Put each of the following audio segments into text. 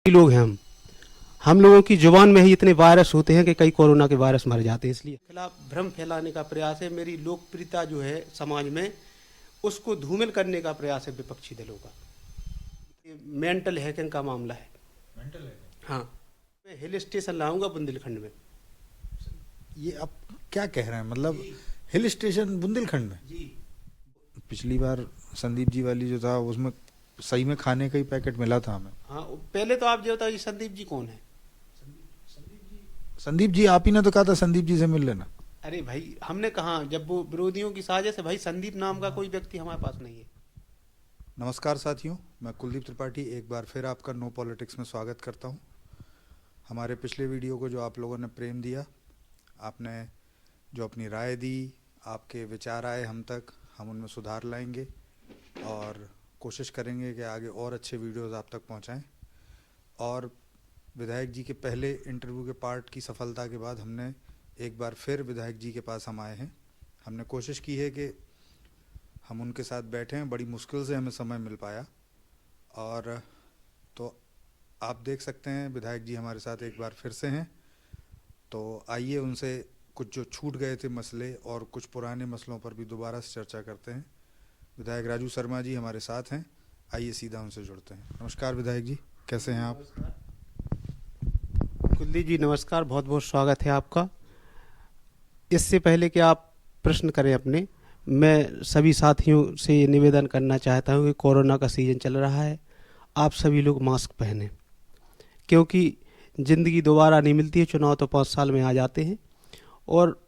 लोग हैं हम लोगों की जुबान में ही इतने वायरस होते हैं कि कई कोरोना के वायरस मर जाते हैं। इसलिए खिलाफ भ्रम फैलाने का प्रयास है। मेरी लोकप्रियता जो है समाज में, उसको धूमिल करने का प्रयास है विपक्षी दलों का। ये मेंटल हैकिंग का मामला है। मेंटल है। हाँ, मैं हिल स्टेशन लाऊंगा बुंदेलखंड में। ये आप क्या कह रहे हैं? मतलब हिल स्टेशन बुंदेलखंड में? जी पिछली बार संदीप जी वाली जो था उसमें सही में खाने का ही पैकेट मिला था हमें। हाँ, पहले तो आप ये बताओ, ये संदीप जी कौन है? संदीप जी आप ही ने तो कहा था संदीप जी से मिल लेना। अरे भाई, हमने कहा जब वो विरोधियों की साजिश है, भाई संदीप नाम का कोई व्यक्ति हमारे पास नहीं है। नमस्कार साथियों, मैं कुलदीप त्रिपाठी एक बार फिर आपका नो पॉलिटिक्स में स्वागत करता हूं। हमारे पिछले वीडियो को जो आप लोगों ने प्रेम दिया, आपने जो अपनी राय दी, आपके विचार आए हम तक, हम उनमें सुधार लाएंगे और कोशिश करेंगे कि आगे और अच्छे वीडियोस आप तक पहुंचाएं। और विधायक जी के पहले इंटरव्यू के पार्ट की सफलता के बाद हमने एक बार फिर विधायक जी के पास हम आए हैं। हमने कोशिश की है कि हम उनके साथ बैठे हैं, बड़ी मुश्किल से हमें समय मिल पाया। और तो आप देख सकते हैं विधायक जी हमारे साथ एक बार फिर से हैं। तो आइए उनसे कुछ जो छूट गए थे मसले और कुछ पुराने मसलों पर भी दोबारा से चर्चा करते हैं। विधायक राजू शर्मा जी हमारे साथ हैं, आइए सीधा उनसे जुड़ते हैं। नमस्कार विधायक जी, कैसे हैं आप? कुलदीप जी नमस्कार, बहुत बहुत स्वागत है आपका। इससे पहले कि आप प्रश्न करें अपने, मैं सभी साथियों से ये निवेदन करना चाहता हूँ कि कोरोना का सीज़न चल रहा है, आप सभी लोग मास्क पहनें, क्योंकि ज़िंदगी दोबारा नहीं मिलती है। चुनाव तो 5 साल में आ जाते हैं, और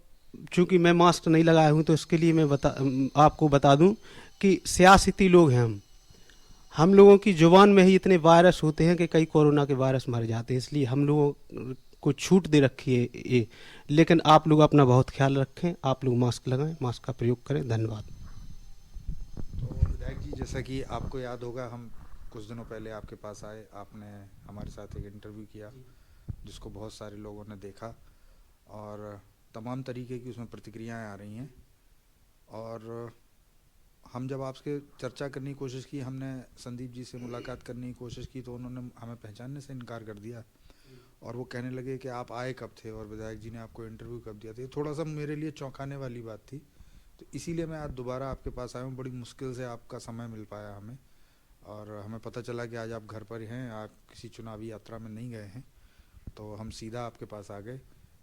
चूंकि मैं मास्क नहीं लगाया हूँ तो इसके लिए मैं आपको बता दूं कि सियासती लोग हैं हम लोगों की जुबान में ही इतने वायरस होते हैं कि कई कोरोना के वायरस मर जाते हैं। इसलिए हम लोगों को छूट दे रखी है ये। लेकिन आप लोग अपना बहुत ख्याल रखें, आप लोग मास्क लगाएं, मास्क का प्रयोग करें। धन्यवाद। तो विधायक जी, जैसा कि आपको याद होगा, हम कुछ दिनों पहले आपके पास आए, आपने हमारे साथ एक इंटरव्यू किया जिसको बहुत सारे लोगों ने देखा और तमाम तरीके की उसमें प्रतिक्रियाएं आ रही हैं। और हम जब आपसे चर्चा करने की कोशिश की, हमने संदीप जी से मुलाकात करने की कोशिश की, तो उन्होंने हमें पहचानने से इनकार कर दिया और वो कहने लगे कि आप आए कब थे और विधायक जी ने आपको इंटरव्यू कब दिया था। ये थोड़ा सा मेरे लिए चौंकाने वाली बात थी, तो इसीलिए मैं आज दोबारा आपके पास आया हूँ। बड़ी मुश्किल से आपका समय मिल पाया हमें, और हमें पता चला कि आज आप घर पर हैं, आप किसी चुनावी यात्रा में नहीं गए हैं, तो हम सीधा आपके पास आ गए।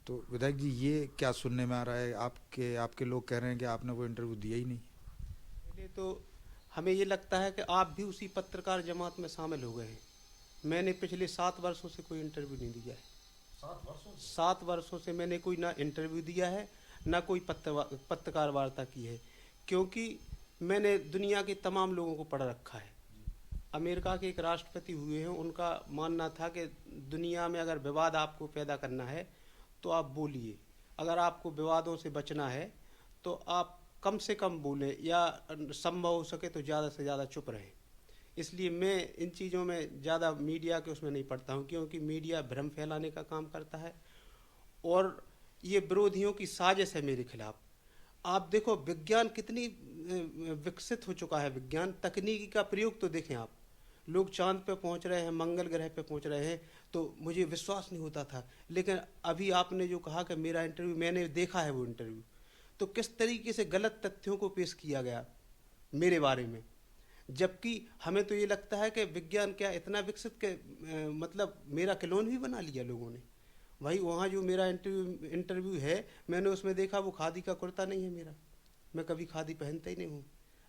तो विधायक जी, ये क्या सुनने में आ रहा है? आपके लोग कह रहे हैं कि आपने वो इंटरव्यू दिया ही नहीं। पहले तो हमें ये लगता है कि आप भी उसी पत्रकार जमात में शामिल हो गए हैं। मैंने पिछले 7 वर्षों से कोई इंटरव्यू नहीं दिया है। 7 वर्षों से मैंने कोई ना इंटरव्यू दिया है, ना कोई पत्रकार वार्ता की है, क्योंकि मैंने दुनिया के तमाम लोगों को पढ़ रखा है। अमेरिका के एक राष्ट्रपति हुए हैं, उनका मानना था कि दुनिया में अगर विवाद आपको पैदा करना है तो आप बोलिए, अगर आपको विवादों से बचना है तो आप कम से कम बोलें, या संभव हो सके तो ज़्यादा से ज़्यादा चुप रहें। इसलिए मैं इन चीज़ों में ज़्यादा मीडिया के उसमें नहीं पढ़ता हूँ, क्योंकि मीडिया भ्रम फैलाने का काम करता है और ये विरोधियों की साजिश है मेरे खिलाफ। आप देखो विज्ञान कितनी विकसित हो चुका है। विज्ञान तकनीकी का प्रयोग तो देखें आप, लोग चांद पे पहुंच रहे हैं, मंगल ग्रह पे पहुंच रहे हैं, तो मुझे विश्वास नहीं होता था। लेकिन अभी आपने जो कहा कि मेरा इंटरव्यू, मैंने देखा है वो इंटरव्यू, तो किस तरीके से गलत तथ्यों को पेश किया गया मेरे बारे में। जबकि हमें तो ये लगता है कि विज्ञान क्या इतना विकसित के मतलब मेरा क्लोन भी बना लिया लोगों ने। भाई वहाँ जो मेरा इंटरव्यू है, मैंने उसमें देखा वो खादी का कुर्ता नहीं है मेरा, मैं कभी खादी पहनता ही नहीं हूँ।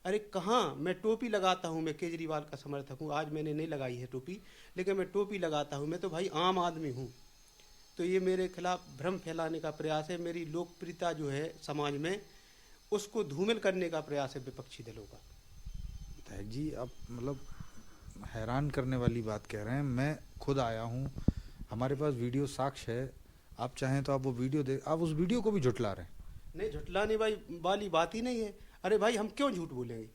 अरे कहाँ, मैं टोपी लगाता हूँ, मैं केजरीवाल का समर्थक हूँ। आज मैंने नहीं लगाई है टोपी, लेकिन मैं टोपी लगाता हूँ। मैं तो भाई आम आदमी हूँ। तो ये मेरे खिलाफ भ्रम फैलाने का प्रयास है। मेरी लोकप्रियता जो है समाज में, उसको धूमिल करने का प्रयास है विपक्षी दलों का। विधायक जी, आप मतलब हैरान करने वाली बात कह रहे हैं। मैं खुद आया हूँ, हमारे पास वीडियो साक्ष्य है। आप चाहें तो आप वो वीडियो देख, आप उस वीडियो को भी झुठला रहे हैं। नहीं, झुठलाने भाई वाली बात ही नहीं है। अरे भाई, हम क्यों झूठ बोलेंगे?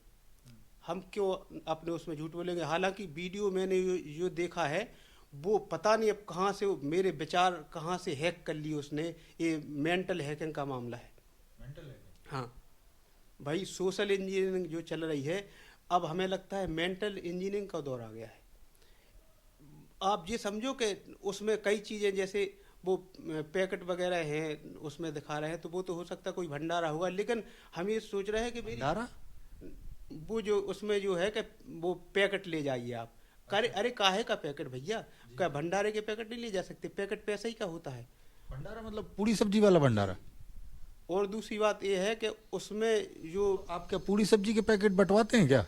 हम क्यों अपने उसमें झूठ बोलेंगे? हालांकि वीडियो मैंने जो देखा है, वो पता नहीं अब कहाँ से मेरे विचार कहाँ से हैक कर लिए उसने। ये मेंटल हैकिंग का मामला है। मेंटल है। हाँ भाई, सोशल इंजीनियरिंग जो चल रही है, अब हमें लगता है मेंटल इंजीनियरिंग का दौर आ गया है। आप ये समझो कि उसमें कई चीज़ें जैसे वो पैकेट वगैरह हैं उसमें दिखा रहे हैं, तो वो तो हो सकता है कोई भंडारा होगा, लेकिन हम ये सोच रहे हैं कि मेरी भंडारा? वो जो उसमें जो है कि वो पैकेट ले जाइए आप। करे अरे काहे का पैकेट भैया, क्या भंडारे के पैकेट नहीं ले जा सकते? पैकेट पैसा ही का होता है। भंडारा मतलब पूरी सब्जी वाला भंडारा? और दूसरी बात ये है कि उसमें जो आप क्या पूरी सब्जी के पैकेट बंटवाते हैं क्या?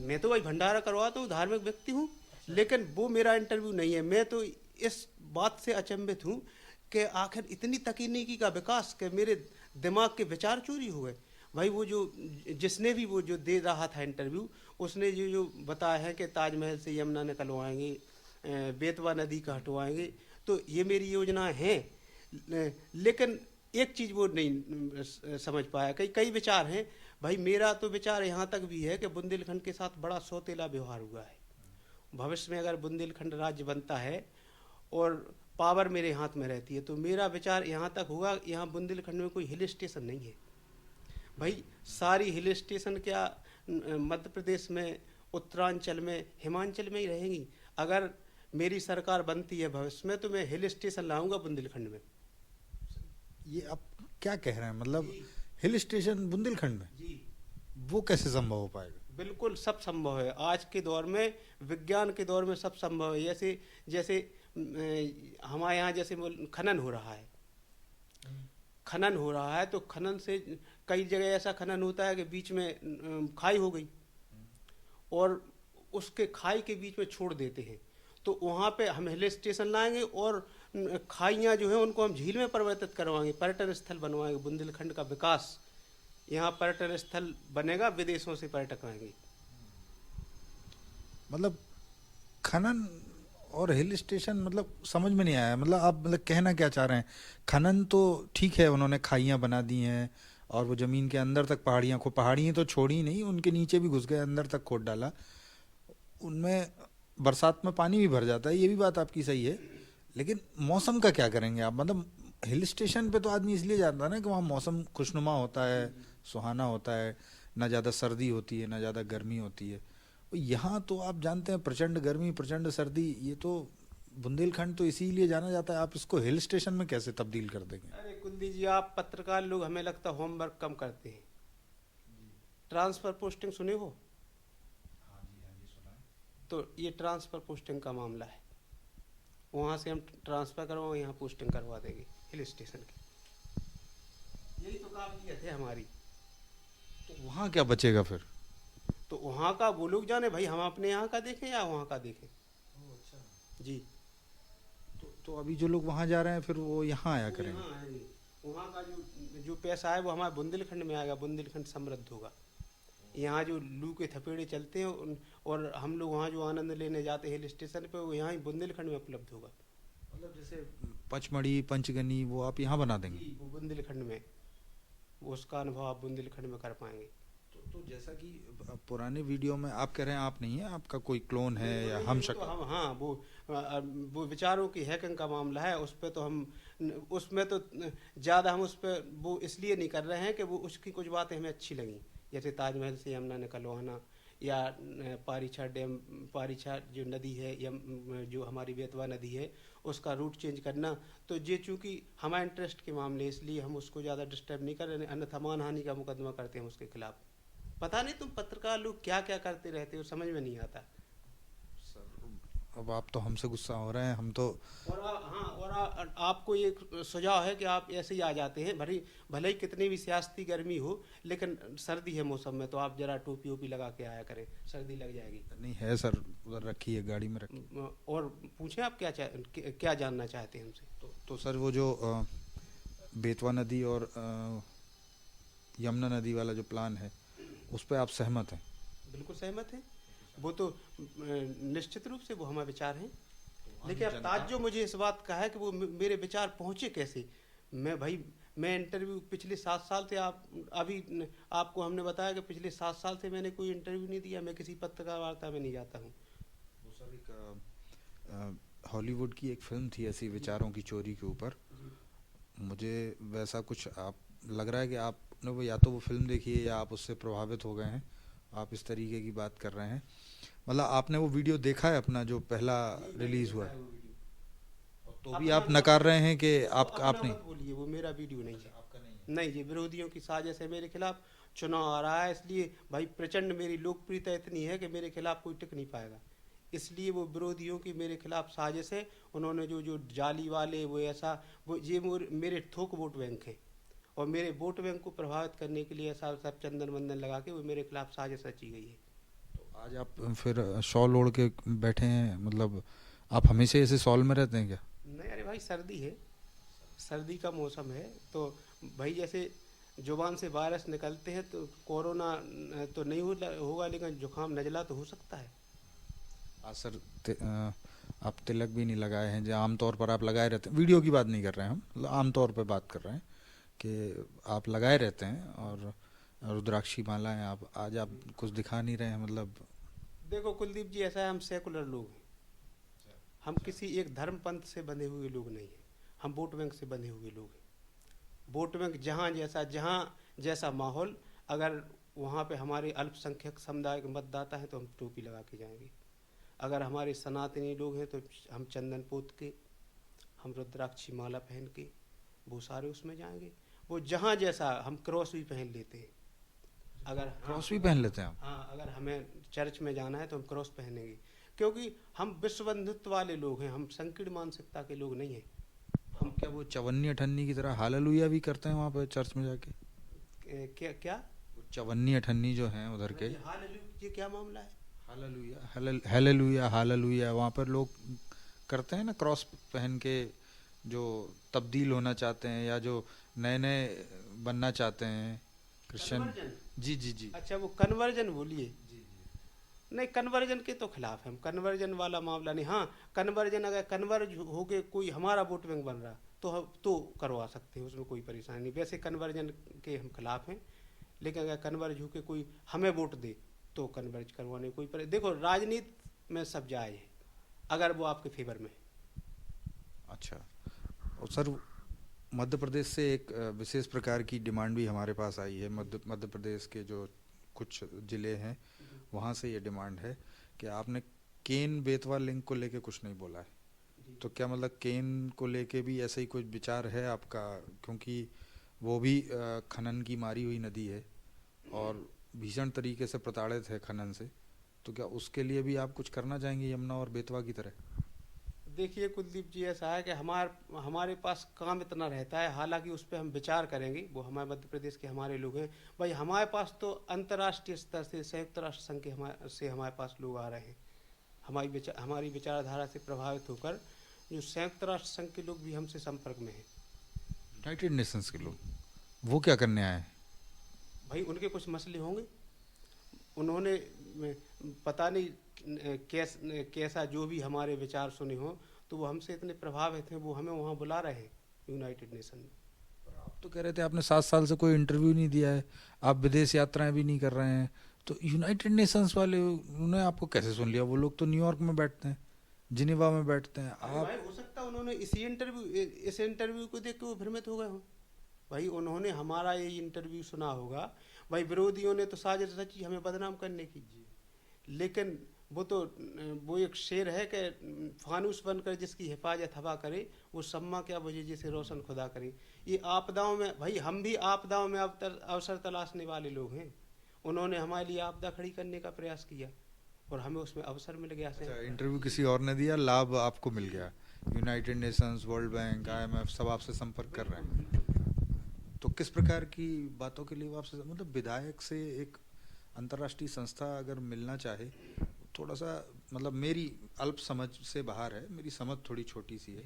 मैं तो भाई भंडारा करवाता हूँ, धार्मिक व्यक्ति हूँ, लेकिन वो मेरा इंटरव्यू नहीं है। मैं तो इस बात से अचंभित हूँ कि आखिर इतनी तकनीकी का विकास कि मेरे दिमाग के विचार चोरी हो गए। भाई वो जो जिसने भी वो जो दे रहा था इंटरव्यू, उसने जो बताया है कि ताजमहल से यमुना निकलवाएंगे, बेतवा नदी का हटवाएंगे, तो ये मेरी योजनाएं हैं, लेकिन एक चीज़ वो नहीं समझ पाया। कई कई विचार हैं भाई। मेरा तो विचार यहाँ तक भी है कि बुंदेलखंड के साथ बड़ा सौतेला व्यवहार हुआ है। भविष्य में अगर बुंदेलखंड राज्य बनता है और पावर मेरे हाथ में रहती है, तो मेरा विचार यहाँ तक होगा, यहाँ बुंदेलखंड में कोई हिल स्टेशन नहीं है भाई। सारी हिल स्टेशन क्या मध्य प्रदेश में, उत्तरांचल में, हिमाचल में ही रहेंगी। अगर मेरी सरकार बनती है भविष्य में, तो मैं हिल स्टेशन लाऊंगा बुंदेलखंड में। ये आप क्या कह रहे हैं? मतलब हिल स्टेशन बुंदेलखंड में? जी वो कैसे संभव हो पाएगा? बिल्कुल सब संभव है। आज के दौर में, विज्ञान के दौर में सब संभव है। जैसे जैसे हमारे यहाँ जैसे खनन हो रहा है, खनन हो रहा है, तो खनन से कई जगह ऐसा खनन होता है कि बीच में खाई हो गई और उसके खाई के बीच में छोड़ देते हैं, तो वहाँ पे हम हिल स्टेशन लाएंगे और खाइयाँ जो है उनको हम झील में परिवर्तित करवाएंगे, पर्यटन स्थल बनवाएंगे। बुंदेलखंड का विकास, यहाँ पर्यटन स्थल बनेगा, विदेशों से पर्यटक आएंगे। मतलब खनन और हिल स्टेशन, मतलब समझ में नहीं आया। मतलब आप मतलब कहना क्या चाह रहे हैं? खनन तो ठीक है, उन्होंने खाइयाँ बना दी हैं और वो जमीन के अंदर तक पहाड़ियाँ तो छोड़ी ही नहीं, उनके नीचे भी घुस गए, अंदर तक खोद डाला। उनमें बरसात में पानी भी भर जाता है, ये भी बात आपकी सही है, लेकिन मौसम का क्या करेंगे आप? मतलब हिल स्टेशन पे तो आदमी इसलिए जाता है ना कि वहाँ मौसम खुशनुमा होता है, सुहाना होता है, ना ज़्यादा सर्दी होती है ना ज़्यादा गर्मी होती है। यहाँ तो आप जानते हैं प्रचंड गर्मी प्रचंड सर्दी। ये तो बुंदेलखंड तो इसीलिए जाना जाता है, आप इसको हिल स्टेशन में कैसे तब्दील कर देंगे? अरे कुलदीप जी, आप पत्रकार लोग हमें लगता है होमवर्क कम करते हैं। ट्रांसफर पोस्टिंग सुने हो? तो ये ट्रांसफर पोस्टिंग का मामला है। वहाँ से हम ट्रांसफर करवाओ, यहाँ पोस्टिंग करवा देंगे हिल स्टेशन की। यही तो काबिलियत है हमारी। तो वहाँ क्या बचेगा फिर? तो वहाँ का वो लोग जाने भाई, हम अपने यहाँ का देखें या वहाँ का देखें। जी तो अभी जो लोग वहाँ जा रहे हैं फिर वो यहाँ आया वो करेंगे? यहाँ आएंगे। वहाँ का जो पैसा है वो हमारे बुंदेलखंड में आएगा, बुंदेलखंड समृद्ध होगा। यहाँ जो लू के थपेड़े चलते हैं और हम लोग वहाँ जो आनंद लेने जाते हैं हिल स्टेशन पे, वो यहाँ ही बुंदेलखंड में उपलब्ध होगा। मतलब जैसे पचमढ़ी पंचगनी वो आप यहाँ बना देंगे? जी, वो बुंदेलखंड में, वो उसका अनुभव आप बुंदेलखंड में कर पाएंगे। तो जैसा कि पुराने वीडियो में आप कह रहे हैं, आप नहीं है, आपका कोई क्लोन है या हम तो हम, हाँ, वो विचारों की हैकिंग का मामला है। उस पर तो हम, उसमें तो ज़्यादा हम उस पर वो इसलिए नहीं कर रहे हैं कि वो उसकी कुछ बातें हमें अच्छी लगी, जैसे ताजमहल से यमुना निकलवाना या पारीछा डैम, पारीछा जो नदी है या जो हमारी बेतवा नदी है उसका रूट चेंज करना। तो ये चूँकि हमारे इंटरेस्ट के मामले, इसलिए हम उसको ज़्यादा डिस्टर्ब नहीं कर रहे हैं, अन्यथा मानहानि का मुकदमा करते हैं उसके खिलाफ। पता नहीं तुम पत्रकार लोग क्या क्या करते रहते हो, समझ में नहीं आता। अब आप तो हमसे गुस्सा हो रहे हैं, हम तो और आपको एक सुझाव है कि आप ऐसे ही आ जाते हैं। भले ही कितनी भी सियासती गर्मी हो, लेकिन सर्दी है मौसम में, तो आप जरा टोपी ओपी लगा के आया करें, सर्दी लग जाएगी। नहीं है सर, उधर रखी है, गाड़ी में रखी। और पूछें आप क्या जानना चाहते हैं हमसे? तो सर वो जो बेतवा नदी और यमुना नदी वाला जो प्लान है उस पर आप सहमत हैं? बिल्कुल सहमत हैं। वो तो निश्चित रूप से वो हमारे विचार हैं, लेकिन अब ताज्जुब मुझे इस बात का है कि वो मेरे विचार पहुँचे कैसे। मैं इंटरव्यू पिछले 7 साल से, अभी आपको हमने बताया कि पिछले 7 साल से मैंने कोई इंटरव्यू नहीं दिया, मैं किसी पत्रकार वार्ता में नहीं जाता हूँ। वो सर एक हॉलीवुड की एक फिल्म थी ऐसी विचारों की चोरी के ऊपर, मुझे वैसा कुछ आप लग रहा है कि आपने वो या तो वो फिल्म देखी है या आप उससे प्रभावित हो गए हैं। आप इस तरीके की बात कर रहे हैं। मतलब आपने वो वीडियो देखा है अपना जो पहला रिलीज हुआ है? तो भी आप नकार रहे हैं कि आप नहीं? मत बोलिए, वो मेरा वीडियो नहीं है। आपका नहीं है? नहीं जी, विरोधियों की साजिश है मेरे खिलाफ। चुनाव आ रहा है, इसलिए भाई प्रचंड मेरी लोकप्रियता इतनी है कि मेरे खिलाफ कोई टिक नहीं पाएगा। इसलिए वो विरोधियों की मेरे खिलाफ साजिश है। उन्होंने जो जो जाली वाले वो ऐसा वो ये मेरे थोक वोट बैंक हैं, और मेरे वोट बैंक को प्रभावित करने के लिए ऐसा सब चंदन वंदन लगा के वो मेरे खिलाफ साजिश रची गई है। तो आज आप फिर शॉल ओढ़ के बैठे हैं, मतलब आप हमेशा ऐसे शॉल में रहते हैं क्या? नहीं, अरे भाई सर्दी है, सर्दी का मौसम है, तो भाई जैसे जुबान से वायरस निकलते हैं तो कोरोना तो नहीं होगा, लेकिन जुकाम नजला तो हो सकता है। आज सर आप तिलक भी नहीं लगाए हैं जो आमतौर पर आप लगाए रहते हैं। वीडियो की बात नहीं कर रहे हैं हम, मतलब आमतौर पर बात कर रहे हैं कि आप लगाए रहते हैं, और रुद्राक्षी मालाएं आप आज आप कुछ दिखा नहीं रहे हैं, मतलब। देखो कुलदीप जी, ऐसा है, हम सेकुलर लोग हैं। हम किसी एक धर्म पंथ से बंधे हुए लोग नहीं हैं। हम वोट बैंक से बंधे हुए लोग हैं। वोट बैंक जहाँ जैसा माहौल, अगर वहाँ पे हमारे अल्पसंख्यक समुदाय के मतदाता हैं तो हम टोपी लगा के जाएंगे। अगर हमारे सनातनी लोग हैं तो हम चंदन पोत के, हम रुद्राक्षी माला पहन के वो सारे उसमें जाएंगे। वो जहाँ जैसा, हम क्रॉस भी पहन लेते हैं। अगर क्रॉस भी पहन लेते हैं आप? हाँ, अगर हमें चर्च में जाना है तो हम क्रॉस पहनेंगे, क्योंकि हम विश्व बंधुत्व वाले लोग हैं, हम संकीर्ण मानसिकता के लोग नहीं हैं। हम क्या वो चवन्नी अठन्नी की तरह हालेलुया भी करते हैं वहाँ पे चर्च में जाके? क्या क्या वो चवन्नी अठन्नी जो हैं उधर के, ये क्या मामला है? हालेलुया हालेलुया हालेलुया वहाँ पर लोग करते हैं ना, क्रॉस पहन के, जो तब्दील होना चाहते हैं या जो नए नए बनना चाहते हैं क्रिश्चियन। कन्वर्जन? जी जी जी अच्छा, वो कन्वर्जन बोलिए। जी। नहीं, कन्वर्जन के तो खिलाफ है हम, कन्वर्जन वाला मामला नहीं। हाँ, कन्वर्जन अगर कन्वर्ज हो के कोई हमारा वोट बैंक बन रहा तो हम तो करवा सकते हैं, उसमें कोई परेशानी नहीं। वैसे कन्वर्जन के हम खिलाफ हैं, लेकिन अगर कन्वर्ज हो के कोई हमें वोट दे तो कन्वर्ज करवाने कोई देखो, राजनीति में सब जायज है अगर वो आपके फेवर में है। अच्छा। और सर, मध्य प्रदेश से एक विशेष प्रकार की डिमांड भी हमारे पास आई है। मध्य प्रदेश के जो कुछ ज़िले हैं वहाँ से ये डिमांड है कि आपने केन बेतवा लिंक को लेके कुछ नहीं बोला है। तो क्या मतलब केन को लेके भी ऐसा ही कुछ विचार है आपका? क्योंकि वो भी खनन की मारी हुई नदी है और भीषण तरीके से प्रताड़ित है खनन से। तो क्या उसके लिए भी आप कुछ करना चाहेंगे यमुना और बेतवा की तरह? देखिए कुलदीप जी, ऐसा है कि हमारे पास काम इतना रहता है, हालांकि उस पर हम विचार करेंगे। वो हमारे मध्य प्रदेश के हमारे लोग हैं भाई। हमारे पास तो अंतर्राष्ट्रीय स्तर से, संयुक्त राष्ट्र संघ के हमारे पास लोग आ रहे हैं। हमारी विचारधारा से प्रभावित होकर जो संयुक्त राष्ट्र संघ के लोग भी हमसे संपर्क में हैं। यूनाइटेड नेशंस के लोग वो क्या करने आए हैं? भाई उनके कुछ मसले होंगे, उन्होंने पता नहीं कैसा जो भी हमारे विचार सुने हो, तो वो हमसे इतने प्रभावित हैं, वो हमें वहाँ बुला रहे हैं यूनाइटेड नेशन में। आप तो कह रहे थे आपने 7 साल से कोई इंटरव्यू नहीं दिया है, आप विदेश यात्राएं भी नहीं कर रहे हैं, तो यूनाइटेड नेशंस वाले उन्होंने आपको कैसे सुन लिया? वो लोग तो न्यूयॉर्क में बैठते हैं, जिनेवा में बैठते हैं। आप भाई हो सकता है उन्होंने इस इंटरव्यू को देख के वो भ्रमित हो गए हो। भाई उन्होंने हमारा ये इंटरव्यू सुना होगा। भाई विरोधियों ने तो साजिश रची हमें बदनाम करने की, लेकिन वो एक शेर है कि फानूस बनकर जिसकी हिफाजत हवा करे, वो सम्मा क्या बुझे जिसे रोशन खुदा करे। ये आपदाओं में, भाई हम भी आपदाओं में अवसर तलाशने वाले लोग हैं। उन्होंने हमारे लिए आपदा खड़ी करने का प्रयास किया और हमें उसमें अवसर मिल गया। अच्छा, इंटरव्यू किसी और ने दिया, लाभ आपको मिल गया। United Nations, world bank, IMF सब आपसे संपर्क कर रहे हैं। तो किस प्रकार की बातों के लिए वो आपसे, मतलब विधायक से एक अंतर्राष्ट्रीय संस्था अगर मिलना चाहे, थोड़ा सा, मतलब मेरी अल्प समझ से बाहर है, मेरी समझ थोड़ी छोटी सी है,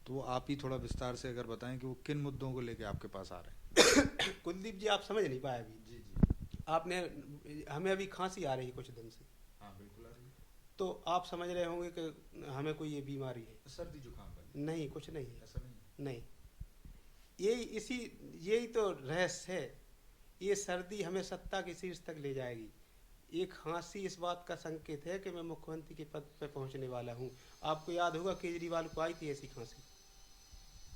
तो वो आप ही थोड़ा विस्तार से अगर बताएं कि वो किन मुद्दों को लेके आपके पास आ रहे हैं। कुलदीप जी, आप समझ नहीं पाए अभी। जी जी। आपने हमें अभी खांसी आ रही है कुछ दिन से। हाँ बिल्कुल आ रही है। तो आप समझ रहे होंगे कि हमें कोई ये बीमारी है। सर्दी जुकाम वाली? नहीं, कुछ नहीं है। ऐसा नहीं? नहीं, यही तो रहस्य है। ये सर्दी हमें सत्ता के शीर्ष तक ले जाएगी। एक खांसी इस बात का संकेत है कि मैं मुख्यमंत्री के पद पर पहुंचने वाला हूं। आपको याद होगा केजरीवाल को आई थी ऐसी खांसी।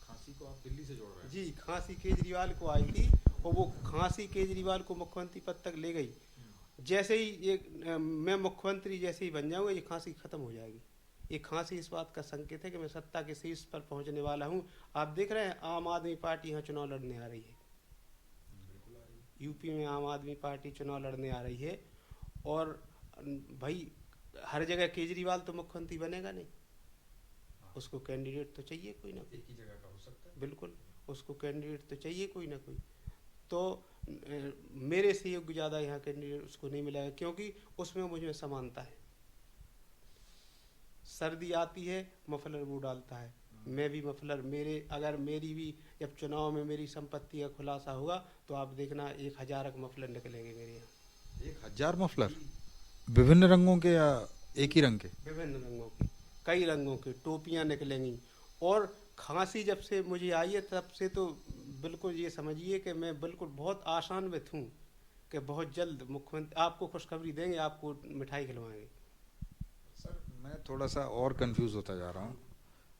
खांसी को आप दिल्ली से जोड़ रहे हैं? जी, खांसी केजरीवाल को आई थी और वो खांसी केजरीवाल को मुख्यमंत्री पद तक ले गई। जैसे ही मैं मुख्यमंत्री जैसे ही बन जाऊंगा, ये खांसी खत्म हो जाएगी। ये खांसी इस बात का संकेत है कि मैं सत्ता के शीर्ष पर पहुंचने वाला हूं। आप देख रहे हैं आम आदमी पार्टी यहाँ चुनाव लड़ने आ रही है। यूपी में आम आदमी पार्टी चुनाव लड़ने आ रही है। और भाई हर जगह केजरीवाल तो मुख्यमंत्री बनेगा नहीं, उसको कैंडिडेट तो चाहिए कोई ना कोई। एक ही जगह का हो सकता है। बिल्कुल, उसको कैंडिडेट तो चाहिए कोई ना कोई। तो मेरे से योग्य ज़्यादा यहाँ कैंडिडेट उसको नहीं मिलेगा, क्योंकि उसमें मुझे समानता है। सर्दी आती है मफलर वो डालता है, मैं भी मफलर, अगर मेरी भी जब चुनाव में मेरी संपत्ति का खुलासा होगा तो आप देखना 1000 मफलर निकलेंगे मेरे यहाँ। 1000 मफलर विभिन्न रंगों के या एक ही रंग के? विभिन्न रंगों की, कई रंगों की टोपियाँ निकलेंगी। और खांसी जब से मुझे आई है तब से तो बिल्कुल ये समझिए कि मैं बिल्कुल बहुत आशान्वित हूँ कि बहुत जल्द मुख्यमंत्री आपको खुशखबरी देंगे, आपको मिठाई खिलवाएंगे। सर मैं थोड़ा सा और कंफ्यूज होता जा रहा हूँ।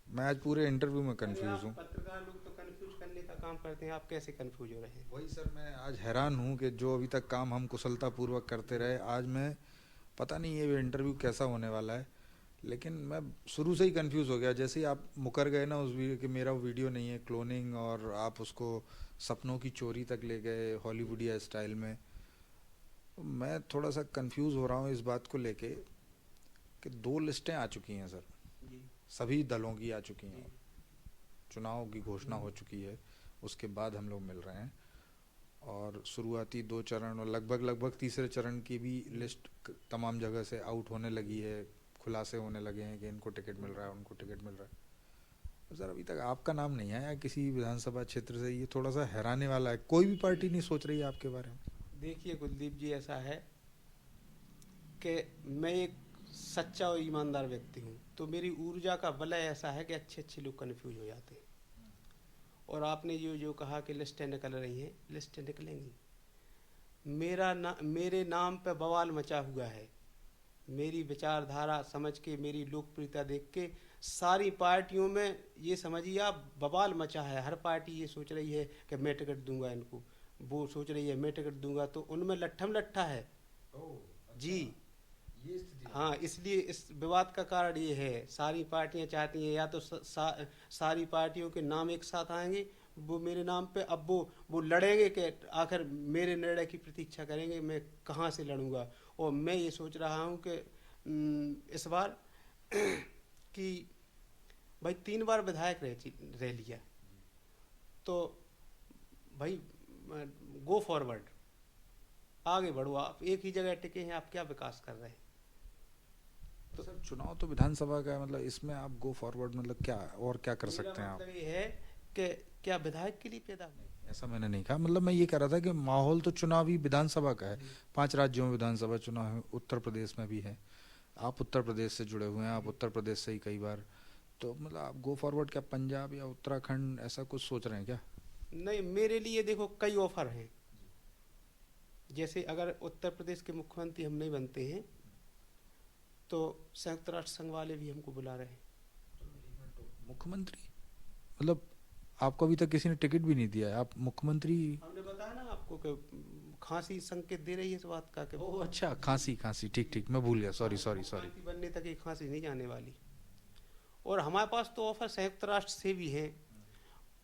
मैं आज पूरे इंटरव्यू में कंफ्यूज हूँ। पत्रकार लोग तो कंफ्यूज करने का काम करते हैं, आप कैसे कंफ्यूज हो रहे हैं? वही सर, मैं आज हैरान हूँ कि जो अभी तक काम हम कुशलतापूर्वक करते रहे, आज मैं पता नहीं ये इंटरव्यू कैसा होने वाला है। लेकिन मैं शुरू से ही कंफ्यूज हो गया। जैसे ही आप मुकर गए ना उस वीडियो कि मेरा वीडियो नहीं है, क्लोनिंग, और आप उसको सपनों की चोरी तक ले गए हॉलीवुडिया स्टाइल में, मैं थोड़ा सा कंफ्यूज हो रहा हूँ इस बात को लेके कि 2 लिस्टें आ चुकी हैं सर, जी सभी दलों की आ चुकी हैं, जी। चुनाव की घोषणा हो चुकी है, उसके बाद हम लोग मिल रहे हैं। और शुरुआती 2 चरण और लगभग तीसरे चरण की भी लिस्ट तमाम जगह से आउट होने लगी है, खुलासे होने लगे हैं कि इनको टिकट मिल रहा है, उनको टिकट मिल रहा है। तो सर अभी तक आपका नाम नहीं आया किसी विधानसभा क्षेत्र से, ये थोड़ा सा हैरानी वाला है। कोई भी पार्टी नहीं सोच रही है आपके बारे में? देखिए कुलदीप जी, ऐसा है कि मैं एक सच्चा और ईमानदार व्यक्ति हूँ, तो मेरी ऊर्जा का वलय ऐसा है कि अच्छे अच्छे लोग कन्फ्यूज हो जाते हैं। और आपने जो कहा कि लिस्टें निकल रही हैं, लिस्टें निकलेंगी। मेरे नाम पे बवाल मचा हुआ है। मेरी विचारधारा समझ के, मेरी लोकप्रियता देख के सारी पार्टियों में ये समझिए आप बवाल मचा है। हर पार्टी ये सोच रही है कि मैं टिकट दूंगा इनको, वो सोच रही है मैं टिकट दूंगा, तो उनमें लट्ठम लट्ठा है। जी ये स्थिति है। हाँ, इसलिए इस विवाद का कारण ये है। सारी पार्टियां चाहती हैं या तो सारी पार्टियों के नाम एक साथ आएंगे वो मेरे नाम पे, अब वो लड़ेंगे कि आखिर मेरे निर्णय की प्रतीक्षा करेंगे मैं कहाँ से लड़ूंगा। और मैं ये सोच रहा हूँ कि इस बार कि भाई 3 बार विधायक रह लिया, तो भाई गो फॉरवर्ड, आगे बढ़ो। आप एक ही जगह टिके हैं, आप क्या विकास कर रहे हैं? तो सर चुनाव तो विधानसभा का है, मतलब इसमें आप गो फॉरवर्ड मतलब क्या और क्या कर सकते हैं आप? मतलब ये है कि क्या विधायक के लिए पैदा हुए? ऐसा मैंने नहीं कहा, मतलब मैं ये कह रहा था कि माहौल तो चुनावी विधानसभा का है। 5 राज्यों में विधानसभा चुनाव है, उत्तर प्रदेश में भी है। आप उत्तर प्रदेश से जुड़े हुए हैं, आप उत्तर प्रदेश से ही कई बार, तो मतलब आप गो फॉरवर्ड क्या पंजाब या उत्तराखंड ऐसा कुछ सोच रहे हैं क्या? नहीं, मेरे लिए देखो कई ऑफर हैं। जैसे अगर उत्तर प्रदेश के मुख्यमंत्री हम नहीं बनते हैं तो संयुक्त राष्ट्र संघ वाले भी हमको बुला रहे हैं। मुख्यमंत्री मतलब आपको अभी तक किसी ने टिकट भी नहीं दिया है, आप मुख्यमंत्री? हमने बताया ना आपको कि खांसी संकेत दे रही है इस बात का कि ओह अच्छा, खांसी, ठीक ठीक, मैं भूल गया, सॉरी। मुख्यमंत्री बनने तक ये खांसी नहीं जाने वाली। और हमारे पास तो ऑफर संयुक्त राष्ट्र से भी है।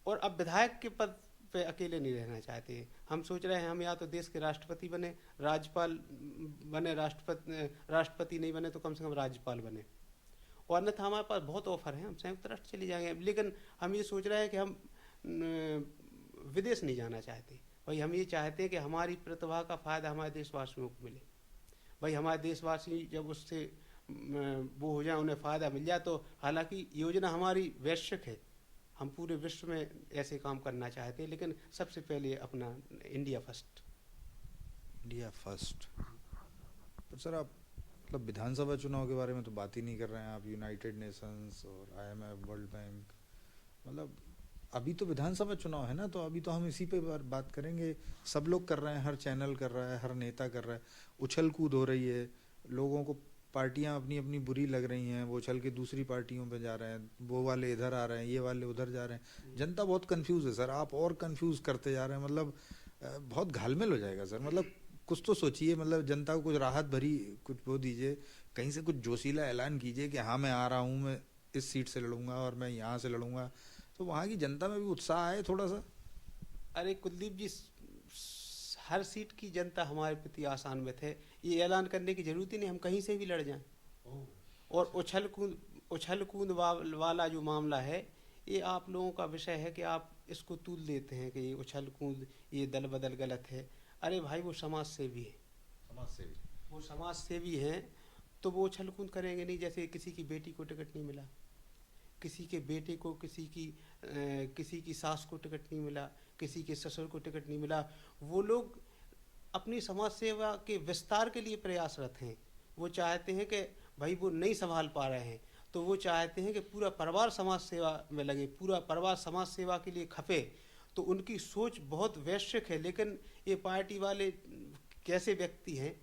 और अब विधायक के पद पे अकेले नहीं रहना चाहते। हम सोच रहे हैं हम या तो देश के राष्ट्रपति बने, राज्यपाल बने, राष्ट्रपति नहीं बने तो कम से कम राज्यपाल बने। और अन्यथा हमारे पास बहुत ऑफर हैं, हम संयुक्त राष्ट्र चले जाएंगे। लेकिन हम ये सोच रहे हैं कि हम विदेश नहीं जाना चाहते। भाई हम ये चाहते हैं कि हमारी प्रतिभा का फ़ायदा हमारे देशवासियों को मिले। भाई हमारे देशवासी जब उससे वो हो जाए, उन्हें फ़ायदा मिल जाए, तो हालांकि योजना हमारी वैश्विक है, हम पूरे विश्व में ऐसे काम करना चाहते हैं, लेकिन सबसे पहले अपना इंडिया फर्स्ट। India first. तो सर आप मतलब विधानसभा चुनाव के बारे में तो बात ही नहीं कर रहे हैं आप, यूनाइटेड नेशंस और IMF, वर्ल्ड बैंक, मतलब अभी तो विधानसभा चुनाव है ना, तो अभी तो हम इसी पे बात करेंगे। सब लोग कर रहे हैं, हर चैनल कर रहा है, हर नेता कर रहा है, उछल कूद हो रही है, लोगों को पार्टियां अपनी अपनी बुरी लग रही हैं, वो उछल के दूसरी पार्टियों पे जा रहे हैं, वो वाले इधर आ रहे हैं, ये वाले उधर जा रहे हैं। जनता बहुत कंफ्यूज है सर, आप और कंफ्यूज करते जा रहे हैं, मतलब बहुत घालमेल हो जाएगा सर। मतलब कुछ तो सोचिए, मतलब जनता को कुछ राहत भरी कुछ वो दीजिए, कहीं से कुछ जोशीला ऐलान कीजिए कि हाँ मैं आ रहा हूँ, मैं इस सीट से लड़ूंगा और मैं यहाँ से लड़ूंगा, तो वहाँ की जनता में भी उत्साह आए थोड़ा सा। अरे कुलदीप जी, हर सीट की जनता हमारे प्रति आशान्वित है। ये ऐलान करने की जरूरत ही नहीं, हम कहीं से भी लड़ जाएं। और उछल कूद वाला जो मामला है, ये आप लोगों का विषय है कि आप इसको तूल देते हैं कि ये उछल कूद, ये दल बदल गलत है। अरे भाई, वो समाज सेवी है, समाज सेवी, वो समाज सेवी हैं, तो वो उछल कूद करेंगे नहीं। जैसे किसी की बेटी को टिकट नहीं मिला, किसी के बेटे को, किसी की सास को टिकट नहीं मिला, किसी के ससुर को टिकट नहीं मिला, वो लोग अपनी समाज सेवा के विस्तार के लिए प्रयासरत हैं। वो चाहते हैं कि भाई वो नहीं संभाल पा रहे हैं, तो वो चाहते हैं कि पूरा परिवार समाज सेवा में लगे, पूरा परिवार समाज सेवा के लिए खपे। तो उनकी सोच बहुत वैश्विक है। लेकिन ये पार्टी वाले कैसे व्यक्ति हैं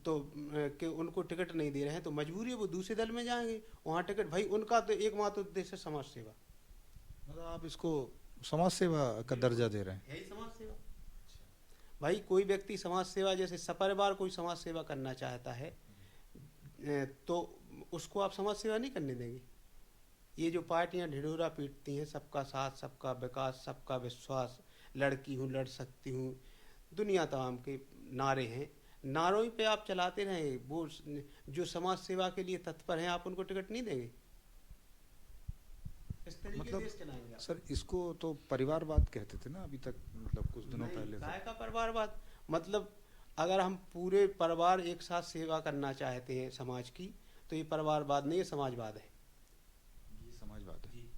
तो कि उनको टिकट नहीं दे रहे हैं, तो मजबूरी है वो दूसरे दल में जाएंगे, वहाँ टिकट। भाई उनका तो एकमात्र उद्देश्य है समाज सेवा। मतलब आप इसको समाज सेवा का दर्जा दे रहे हैं? यही समाज सेवा। भाई कोई व्यक्ति समाज सेवा, जैसे सपरिवार कोई समाज सेवा करना चाहता है, तो उसको आप समाज सेवा नहीं करने देंगे। ये जो पार्टियां ढिढोरा पीटती हैं, सबका साथ, सबका विकास, सबका विश्वास, लड़की हूँ, लड़ सकती हूँ, दुनिया तमाम के नारे हैं, नारों ही पे आप चलाते रहें। वो जो समाज सेवा के लिए तत्पर हैं, आप उनको टिकट नहीं देंगे। इस तरीके मतलब देश चलाएंगे आप। सर, इसको तो परिवारवाद कहते थे ना अभी तक, मतलब कुछ दिनों पहले काय तक। का परिवारवाद? मतलब अगर हम पूरे परिवार एक साथ सेवा करना चाहते हैं समाज की, तो ये परिवारवाद नहीं, ये समाजवाद है। ये समाजवाद है। जी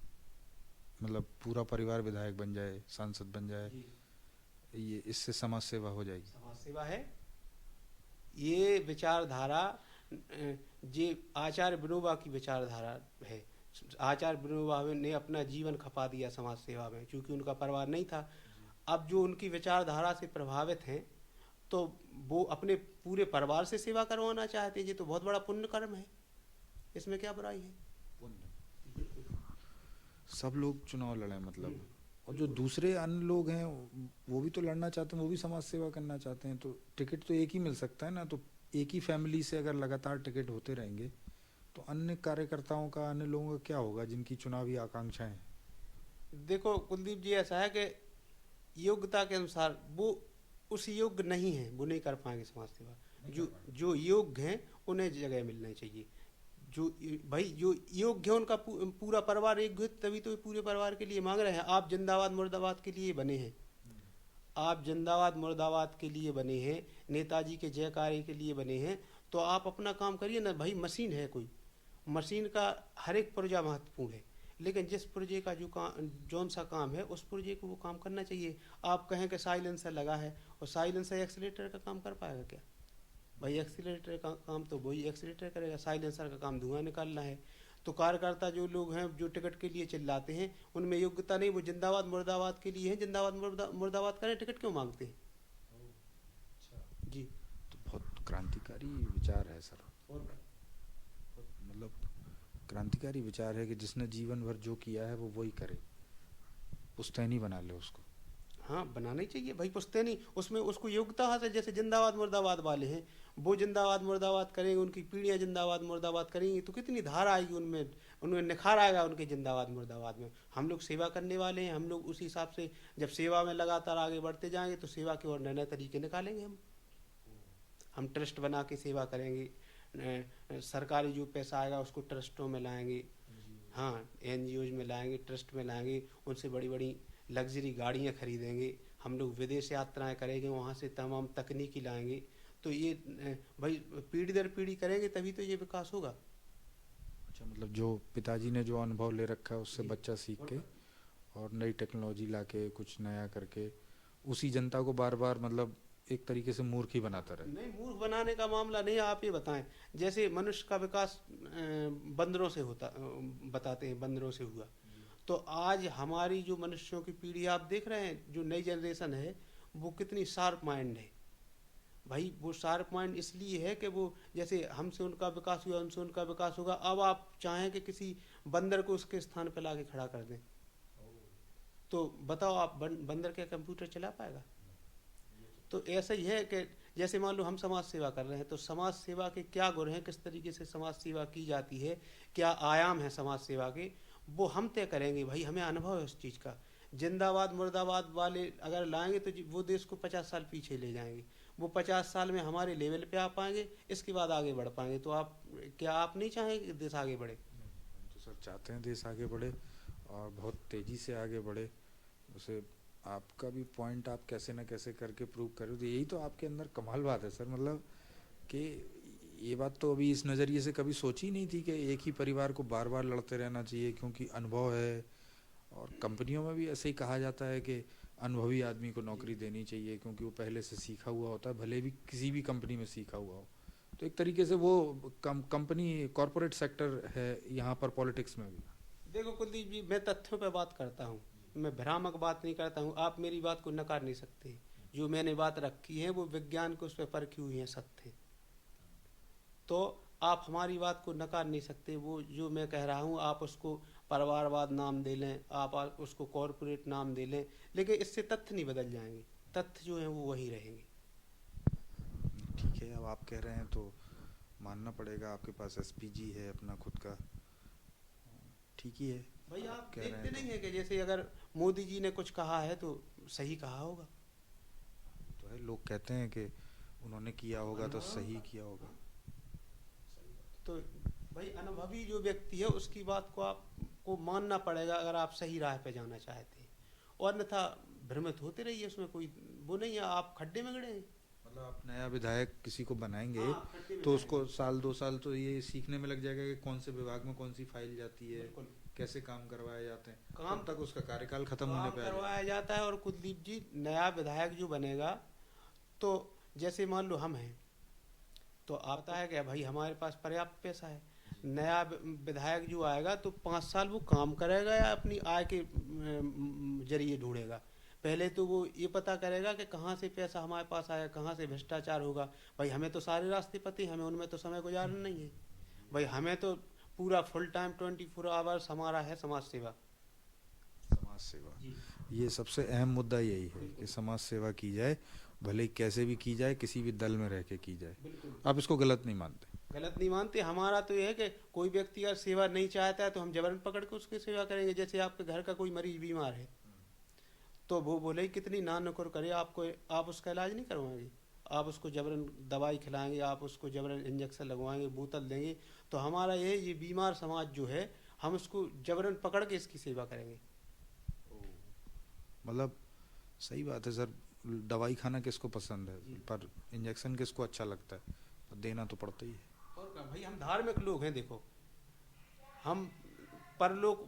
मतलब पूरा परिवार विधायक बन जाए, सांसद बन जाए, जी, ये इससे समाज सेवा हो जाएगी। समाज सेवा है। ये विचारधारा ये आचार्य विनोबा की विचारधारा है। आचार्य विनोबा ने अपना जीवन खपा दिया समाज सेवा में, क्योंकि उनका परिवार नहीं था। अब जो उनकी विचारधारा से प्रभावित हैं, तो वो अपने पूरे परिवार से सेवा करवाना चाहते हैं। ये तो बहुत बड़ा पुण्य कर्म है, इसमें क्या बुराई है? सब लोग चुनाव लड़े मतलब, और जो दूसरे अन्य लोग हैं वो भी तो लड़ना चाहते हैं, वो भी समाज सेवा करना चाहते हैं, तो टिकट तो एक ही मिल सकता है ना। तो एक ही फैमिली से अगर लगातार टिकट होते रहेंगे, तो अन्य कार्यकर्ताओं का, अन्य लोगों का क्या होगा जिनकी चुनावी आकांक्षाएं हैं? देखो कुलदीप जी, ऐसा है कि योग्यता के अनुसार वो उस योग्य नहीं है, वो नहीं कर पाएंगे समाज सेवा। जो योग्य हैं उन्हें जगह मिलनी चाहिए। जो भाई जो योग्य है, उनका पूरा परिवार योग्य है, तभी तो ये पूरे परिवार के लिए मांग रहे हैं। आप जिंदाबाद मुर्दाबाद के लिए बने हैं, आप जिंदाबाद मुर्दाबाद के लिए बने हैं, नेताजी के जयकारे के लिए बने हैं, तो आप अपना काम करिए ना। भाई मशीन है कोई, मशीन का हर एक पुर्जा महत्वपूर्ण है, लेकिन जिस पुर्जे का जौन सा काम है, उस पुर्जे को वो काम करना चाहिए। आप कहें कि साइलेंसर लगा है, और साइलेंसर एक्सीलेटर का काम कर पाएगा क्या? भाई एक्सीलेटर का काम तो वही एक्सीलेटर करेगा, साइलेंसर का काम धुआं निकालना है। तो कार्यकर्ता जो लोग हैं, जो टिकट के लिए चिल्लाते हैं, उनमें योग्यता नहीं, वो जिंदाबाद मुर्दाबाद के लिए हैं। जिंदाबाद मुर्दाबाद करें, टिकट क्यों मांगते हैं? जी, तो बहुत क्रांतिकारी विचार है सर। और मतलब क्रांतिकारी विचार है कि जिसने जीवन भर जो किया है वो वही करे, पुश्तैनी बना ले उसको। हाँ, बनाना ही चाहिए भाई पुश्तैनी। उसमें उसको योग्यता हासिल, जैसे जिंदाबाद मुर्दाबाद वाले हैं, वो जिंदाबाद मुर्दाबाद करेंगे, उनकी पीढ़ियाँ जिंदाबाद मुर्दाबाद करेंगी, तो कितनी धार आएगी उनमें, उनमें निखार आएगा उनके जिंदाबाद मुर्दाबाद में। हम लोग सेवा करने वाले हैं, हम लोग उसी हिसाब से जब सेवा में लगातार आगे बढ़ते जाएंगे, तो सेवा के और नए नए तरीके निकालेंगे। हम ट्रस्ट बना के सेवा करेंगे, सरकारी जो पैसा आएगा उसको ट्रस्टों में लाएंगे, हाँ NGOs में लाएंगे, ट्रस्ट में लाएंगे, उनसे बड़ी बड़ी लग्जरी गाड़ियाँ खरीदेंगे। हम लोग विदेश यात्राएं करेंगे, वहाँ से तमाम तकनीकी लाएंगे। तो ये भाई पीढ़ी दर पीढ़ी करेंगे, तभी तो ये विकास होगा। अच्छा, मतलब जो पिताजी ने जो अनुभव ले रखा है उससे बच्चा सीख के और नई टेक्नोलॉजी लाके कुछ नया करके उसी जनता को बार बार मतलब एक तरीके से मूर्ख ही बनाता रहे। नहीं, मूर्ख बनाने का मामला नहीं है। आप ये बताएं, जैसे मनुष्य का विकास बंदरों से होता, बताते हैं बंदरों से हुआ, तो आज हमारी जो मनुष्यों की पीढ़ी आप देख रहे हैं, जो नई जनरेशन है, वो कितनी शार्प माइंड है। भाई वो शार्प माइंड इसलिए है कि वो जैसे हमसे उनका विकास हुआ, उनसे उनका विकास होगा। अब आप चाहें कि किसी बंदर को उसके स्थान पर लाके खड़ा कर दें, तो बताओ आप बंदर क्या कंप्यूटर चला पाएगा? तो ऐसा ही है कि जैसे मान लो हम समाज सेवा कर रहे हैं, तो समाज सेवा के क्या गुण हैं, किस तरीके से समाज सेवा की जाती है, क्या आयाम है समाज सेवा के, वो हम तय करेंगे। भाई हमें अनुभव है उस चीज़ का। जिंदाबाद मुर्दाबाद वाले अगर लाएंगे तो वो देश को 50 साल पीछे ले जाएंगे। वो 50 साल में हमारे लेवल पे आ पाएंगे, इसके बाद आगे बढ़ पाएंगे। तो आप नहीं चाहेंगे कि देश आगे बढ़े? हम तो सर चाहते हैं देश आगे बढ़े और बहुत तेज़ी से आगे बढ़े। उसे आपका भी पॉइंट आप कैसे न कैसे करके प्रूव करो, तो यही तो आपके अंदर कमाल बात है सर। मतलब कि ये बात तो अभी इस नज़रिए से कभी सोची नहीं थी कि एक ही परिवार को बार बार लड़ते रहना चाहिए, क्योंकि अनुभव है। और कंपनियों में भी ऐसे ही कहा जाता है कि अनुभवी आदमी को नौकरी देनी चाहिए, क्योंकि वो पहले से सीखा हुआ होता है, भले भी किसी भी कंपनी में सीखा हुआ हो। तो एक तरीके से वो कंपनी कॉरपोरेट सेक्टर है यहाँ पर पॉलिटिक्स में भी। देखो कुलदीप जी, मैं तथ्यों पे बात करता हूँ, मैं भ्रामक बात नहीं करता हूँ। आप मेरी बात को नकार नहीं सकते। जो मैंने बात रखी है वो विज्ञान को उस पर परखी हुई है, सत्य है। तो आप हमारी बात को नकार नहीं सकते। वो जो मैं कह रहा हूँ, आप उसको परिवारवाद नाम दे लें, आप उसको कॉरपोरेट नाम दे लें, लेकिन इससे तथ्य नहीं बदल जाएंगे। तथ्य जो हैं वो वही रहेंगे। ठीक है, अब आप कह रहे हैं तो मानना पड़ेगा। आपके पास एसपीजी है अपना खुद का, ठीक ही है। भाई आप कह रहे देखते हैं नहीं तो है कि जैसे अगर मोदी जी ने कुछ कहा है तो सही कहा होगा। तो है, लोग कहते हैं कि उन्होंने किया होगा तो सही किया होगा। तो भाई अनुभवी जो व्यक्ति है उसकी बात को आपको मानना पड़ेगा अगर आप सही राह पे जाना चाहते हैं, और अन्यथा भ्रमित होते रहिए। उसमें कोई वो नहीं है, आप खड्डे में गड़े हैं। मतलब आप नया विधायक किसी को बनाएंगे हाँ, खड्डे में तो जाएंगे। उसको साल 2 साल तो ये सीखने में लग जाएगा कि कौन से विभाग में कौन सी फाइल जाती है, बिल्कुल। कैसे काम करवाए जाते हैं। काम तब तक उसका कार्यकाल खत्म होने काम पे आ जाएगा। करवाया जाता है। और कुलदीप जी, नया विधायक जो बनेगा, तो जैसे मान लो हम हैं, तो आता है कि भाई हमारे पास पर्याप्त पैसा है। नया विधायक जो आएगा तो 5 साल वो काम करेगा या अपनी आय के जरिए ढूंढेगा? पहले तो वो ये पता करेगा कि कहाँ से पैसा हमारे पास आया, कहाँ से भ्रष्टाचार होगा। भाई हमें तो सारे रास्ते पते हैं, हमें उनमें तो समय गुजारना नहीं है। भाई हमें तो पूरा फुल टाइम 24 आवर्स हमारा है समाज सेवा। समाज सेवा, ये सबसे अहम मुद्दा यही है कि समाज सेवा की जाए, भले ही कैसे भी की जाए, किसी भी दल में रह के की जाए। बिल्कुल आप इसको गलत नहीं मानते? गलत नहीं मानते। हमारा तो ये है कि कोई व्यक्ति अगर सेवा नहीं चाहता है तो हम जबरन पकड़ के उसकी सेवा करेंगे। जैसे आपके घर का कोई मरीज बीमार है, तो वो बोले कितनी ना नुकुर करे, आप उसका इलाज नहीं करवाएंगे। आप उसको जबरन दवाई खिलाएंगे, आप उसको जबरन इंजेक्शन लगवाएंगे, बोतल देंगे। तो हमारा ये बीमार समाज जो है, हम उसको जबरन पकड़ के इसकी सेवा करेंगे। मतलब सही बात है सर। दवाई खाना किसको पसंद है, पर इंजेक्शन किसको अच्छा लगता है, पर देना तो पड़ता ही है। और क्या भाई, हम धार्मिक लोग हैं। देखो हम परलोक,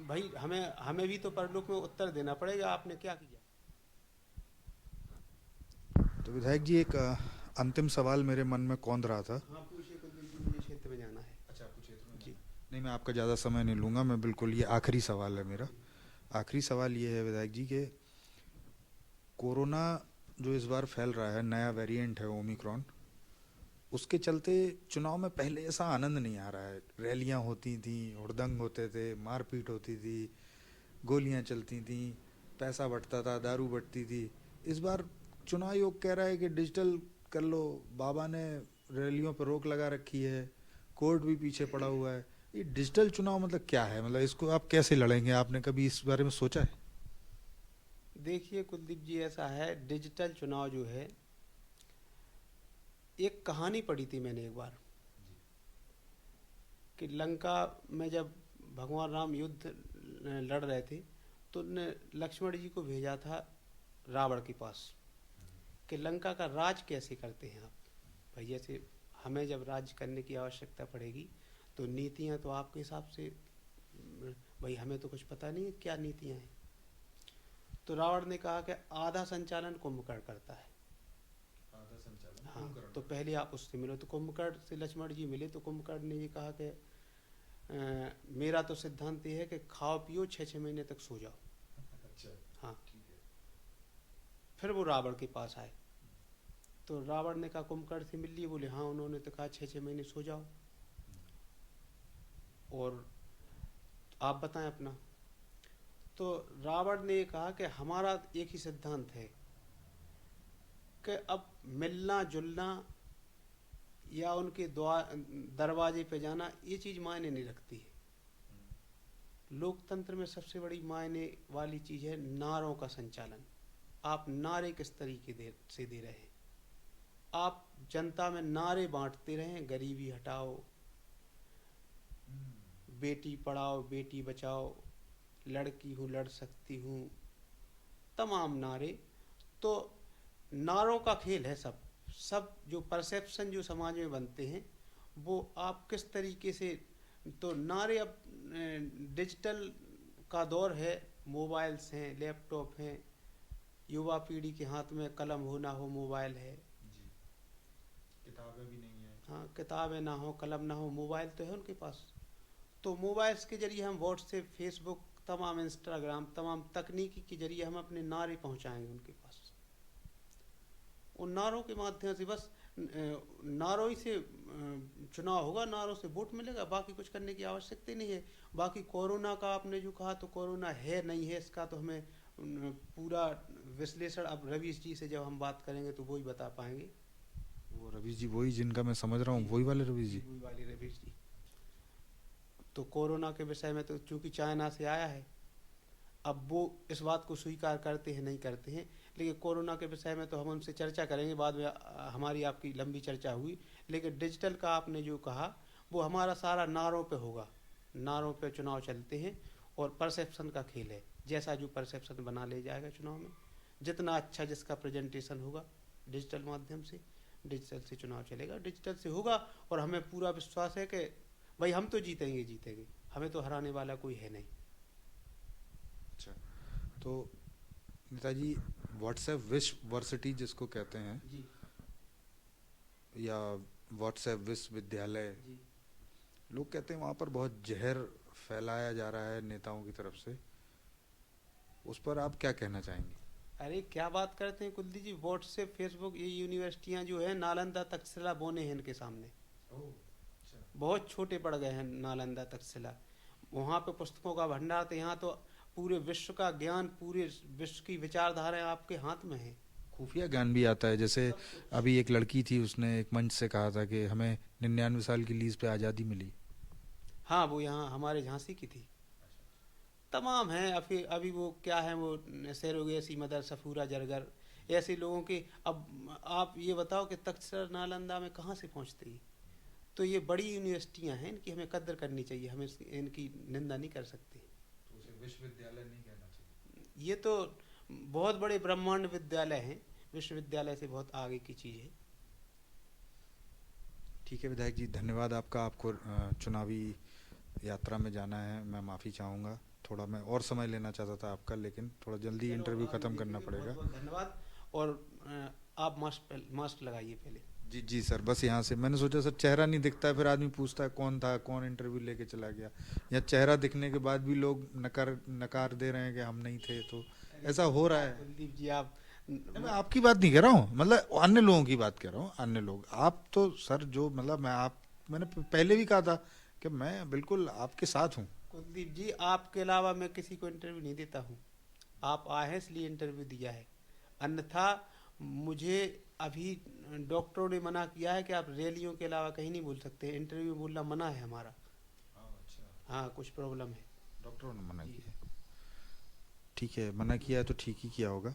भाई हमें हमें भी तो परलोक में उत्तर देना पड़ेगा आपने क्या किया। तो विधायक जी, एक अंतिम सवाल मेरे मन में कौंध रहा था। हाँ पूछिए, कुलदीप जी, मुझे क्षेत्र में जाना है। अच्छा, आपको क्षेत्र में जी। नहीं, मैं आपका ज़्यादा समय नहीं लूँगा। मैं बिल्कुल, ये आखिरी सवाल है मेरा। आखिरी सवाल ये है विधायक जी के, कोरोना जो इस बार फैल रहा है, नया वेरिएंट है ओमिक्रॉन, उसके चलते चुनाव में पहले ऐसा आनंद नहीं आ रहा है। रैलियां होती थी, हुड़दंग होते थे, मारपीट होती थी, गोलियां चलती थी, पैसा बंटता था, दारू बंटती थी। इस बार चुनाव आयोग कह रहा है कि डिजिटल कर लो। बाबा ने रैलियों पर रोक लगा रखी है, कोर्ट भी पीछे पड़ा हुआ है। ये डिजिटल चुनाव मतलब क्या है? मतलब इसको आप कैसे लड़ेंगे? आपने कभी इस बारे में सोचा है? देखिए कुलदीप जी, ऐसा है, डिजिटल चुनाव जो है, एक कहानी पढ़ी थी मैंने एक बार कि लंका में जब भगवान राम युद्ध लड़ रहे थे, तो उनने लक्ष्मण जी को भेजा था रावण के पास कि लंका का राज कैसे करते हैं आप। भाई जैसे हमें जब राज करने की आवश्यकता पड़ेगी तो नीतियां तो आपके हिसाब से, भाई हमें तो कुछ पता नहीं है क्या नीतियां हैं। तो रावण ने कहा कि आधा संचालन कुंभकर्ण करता है। आधा संचालन हाँ, कुंभकर्ण। तो पहले आप उससे मिलो। तो कुंभकर्ण से लक्ष्मण जी मिले, तो कुंभकर्ण ने ये कहा कि मेरा तो सिद्धांत ये है कि खाओ पियो 6-6 महीने तक सो जाओ। अच्छा, हाँ। ठीक है। फिर वो रावण के पास आए, तो रावण ने कहा कुंभकर्ण से मिल लिए? बोले हाँ। उन्होंने तो कहा 6-6 महीने सो जाओ और आप बताएं अपना। तो रावण ने कहा कि हमारा एक ही सिद्धांत है कि अब मिलना जुलना या उनके दरवाजे पे जाना ये चीज़ मायने नहीं रखती है। लोकतंत्र में सबसे बड़ी मायने वाली चीज़ है नारों का संचालन। आप नारे किस तरीके से दे रहे हैं। आप जनता में नारे बांटते रहें, गरीबी हटाओ, बेटी पढ़ाओ बेटी बचाओ, लड़की हूँ लड़ सकती हूँ, तमाम नारे। तो नारों का खेल है सब सब जो परसेप्शन जो समाज में बनते हैं वो आप किस तरीके से। तो नारे अब डिजिटल का दौर है, मोबाइल्स हैं, लैपटॉप हैं, युवा पीढ़ी के हाथ में कलम हो ना हो मोबाइल है जी, किताबें भी नहीं है। हाँ, किताबें ना हो कलम ना हो, मोबाइल तो है उनके पास। तो मोबाइल्स के जरिए हम व्हाट्सएप फेसबुक तमाम इंस्टाग्राम तमाम तकनीकी के जरिए हम अपने नारे पहुंचाएंगे उनके पास। उन नारों के माध्यम से बस नारों ही से चुनाव होगा, नारों से वोट मिलेगा, बाकी कुछ करने की आवश्यकता नहीं है। बाकी कोरोना का आपने जो कहा, तो कोरोना है नहीं है इसका तो हमें पूरा विश्लेषण अब रवीश जी से जब हम बात करेंगे तो वही बता पाएंगे। वो रवीश जी वही जिनका मैं समझ रहा हूँ, वही वाले रवीश जी। वही वाले रवीश जी। तो कोरोना के विषय में तो चूंकि चाइना से आया है, अब वो इस बात को स्वीकार करते हैं नहीं करते हैं, लेकिन कोरोना के विषय में तो हम उनसे चर्चा करेंगे बाद में। हमारी आपकी लंबी चर्चा हुई, लेकिन डिजिटल का आपने जो कहा वो हमारा सारा नारों पे होगा। नारों पे चुनाव चलते हैं और परसेप्शन का खेल है। जैसा जो परसेप्शन बना ले जाएगा चुनाव में, जितना अच्छा जिसका प्रेजेंटेशन होगा डिजिटल माध्यम से, डिजिटल से चुनाव चलेगा, डिजिटल से होगा। और हमें पूरा विश्वास है कि भाई हम तो जीतेंगे जीतेंगे, हमें तो हराने वाला कोई है नहीं। अच्छा, तो नेताजी व्हाट्सएप विश्ववर्सिटी जिसको कहते हैं जी या व्हाट्सएप विश्वविद्यालय, जी। लोग कहते हैं वहाँ पर बहुत जहर फैलाया जा रहा है नेताओं की तरफ से, उस पर आप क्या कहना चाहेंगे? अरे क्या बात करते हैं कुलदीप जी, व्हाट्सएप फेसबुक ये यूनिवर्सिटियां जो है नालंदा तक्षशिला बोने हैं इनके सामने। बहुत छोटे पड़ गए हैं नालंदा तक्षशिला। वहाँ पे पुस्तकों का भंडार, तो यहाँ तो पूरे विश्व का ज्ञान, पूरे विश्व की विचारधारा आपके हाथ में है। खुफिया ज्ञान भी आता है, जैसे अभी एक लड़की थी, उसने एक मंच से कहा था कि हमें 99 साल की लीज पे आज़ादी मिली। हाँ, वो यहाँ हमारे झांसी की थी। तमाम हैं। अभी वो क्या है, वो सैरोगेसी मदर सफूरा जरगर ऐसे लोगों के। अब आप ये बताओ कि तक्षशिला नालंदा में कहाँ से पहुँचते हैं। तो ये बड़ी यूनिवर्सिटियाँ हैं, इनकी हमें कदर करनी चाहिए, हमें इनकी निंदा नहीं कर सकते। तो उसे विश्वविद्यालय नहीं कहना चाहिए। ये तो बहुत बड़े ब्रह्मांड विद्यालय हैं, विश्वविद्यालय से बहुत आगे की चीज़ है। ठीक है विधायक जी, धन्यवाद आपका। आपको चुनावी यात्रा में जाना है, मैं माफ़ी चाहूँगा, थोड़ा मैं और समय लेना चाहता था आपका, लेकिन थोड़ा जल्दी इंटरव्यू ख़त्म करना पड़ेगा। बहुत धन्यवाद। और आप मास्क लगाइए पहले। जी जी सर, बस यहाँ से मैंने सोचा सर चेहरा नहीं दिखता है, फिर आदमी पूछता है कौन था, कौन इंटरव्यू लेके चला गया, या चेहरा दिखने के बाद भी लोग नकार दे रहे हैं कि हम नहीं थे, तो ऐसा हो रहा है। कुलदीप जी आप, मैं आपकी बात नहीं कर रहा हूँ, मतलब अन्य लोगों की बात कर रहा हूँ। अन्य लोग, आप तो सर जो मतलब मैंने पहले भी कहा था कि मैं बिल्कुल आपके साथ हूँ। कुलदीप जी आपके अलावा मैं किसी को इंटरव्यू नहीं देता हूँ। आप आए हैं इसलिए इंटरव्यू दिया है, अन्यथा मुझे अभी डॉक्टरों ने मना किया है कि आप रैलियों के अलावा कहीं नहीं बोल सकते, इंटरव्यू बोलना मना है हमारा। हाँ, कुछ प्रॉब्लम है। डॉक्टरों ने मना किया? ठीक है, मना किया है तो ठीक ही किया होगा।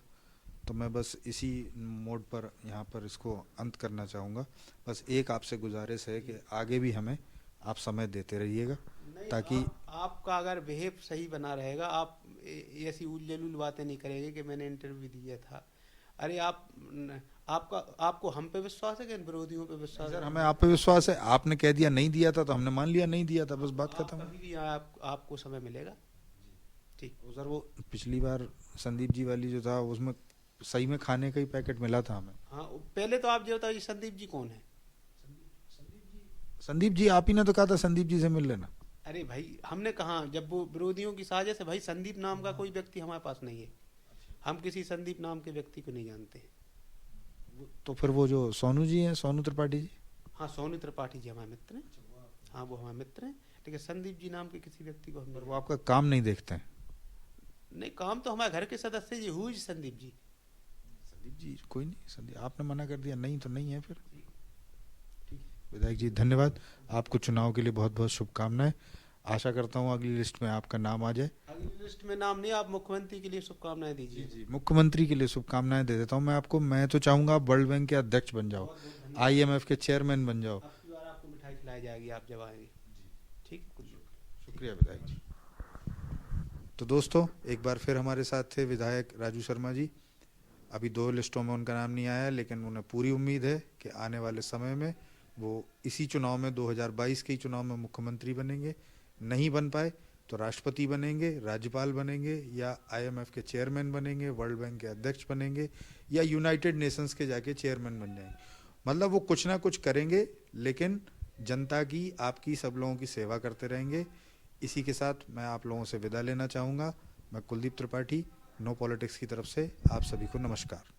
तो मैं बस इसी मोड पर यहाँ पर इसको अंत करना चाहूँगा। बस एक आपसे गुजारिश है कि आगे भी हमें आप समय देते रहिएगा, ताकि आपका अगर बिहेव सही बना रहेगा, आप ऐसी उलझुल बातें नहीं करेंगे कि मैंने इंटरव्यू दिया था। अरे आपको हम पे विश्वास है कि विरोधियों पे विश्वास है? सर हमें आप पे विश्वास है, आपने कह दिया नहीं दिया था तो हमने मान लिया नहीं दिया था, बस बात खत्म। कभी भी आपको समय मिलेगा। ठीक। तो सर वो पिछली बार संदीप जी वाली जो था उसमें सही में खाने का ही पैकेट मिला था हमें। हाँ, पहले तो आप ये बताइए संदीप जी कौन है? संदीप जी आप ही ने तो कहा था संदीप जी से मिल लेना। अरे भाई, हमने कहा, जब वो विरोधियों की साजिश है भाई, संदीप नाम का कोई व्यक्ति हमारे पास नहीं है। हम किसी संदीप नाम के व्यक्ति को नहीं जानते हैं। तो फिर वो जो सोनू जी हैं, सोनू त्रिपाठी जी? हाँ, सोनू त्रिपाठी जी हमारे मित्र हैं। हाँ, वो हमारे मित्र हैं, लेकिन संदीप जी नाम के किसी व्यक्ति को हम वो आपका काम नहीं देखते हैं? नहीं, काम तो हमारे घर के सदस्य जी। Who is Sandeep ji? संदीप जी कोई नहीं, संदीप आपने मना कर दिया, नहीं तो नहीं है फिर। विधायक जी धन्यवाद, आपको चुनाव के लिए बहुत बहुत शुभकामनाएं। आशा करता हूँ अगली लिस्ट में आपका नाम आ जाए। अगली लिस्ट में नाम नहीं, आप मुख्यमंत्री के लिए शुभकामनाएं दीजिए। जी मुख्यमंत्री के लिए शुभकामनाएं दे देता हूँ मैं आपको। मैं तो चाहूँगा आप वर्ल्ड बैंक के अध्यक्ष बन जाओ, IMF के चेयरमैन बन जाओ। अब की बार आपको मिठाई खिलाई जाएगी आप जब आएंगे। ठीक है, कुछ शुक्रिया विधायक जी। तो दोस्तों एक बार फिर हमारे साथ थे विधायक राजू शर्मा जी। अभी 2 लिस्टों में उनका नाम नहीं आया, लेकिन उन्हें पूरी उम्मीद है कि आने वाले समय में वो इसी चुनाव में 2022 के ही चुनाव में मुख्यमंत्री बनेंगे। नहीं बन पाए तो राष्ट्रपति बनेंगे, राज्यपाल बनेंगे, या IMF के चेयरमैन बनेंगे, वर्ल्ड बैंक के अध्यक्ष बनेंगे, या यूनाइटेड नेशंस के जाके चेयरमैन बन जाएंगे। मतलब वो कुछ ना कुछ करेंगे, लेकिन जनता की, आपकी, सब लोगों की सेवा करते रहेंगे। इसी के साथ मैं आप लोगों से विदा लेना चाहूँगा। मैं कुलदीप त्रिपाठी, नो पॉलिटिक्स की तरफ से आप सभी को नमस्कार।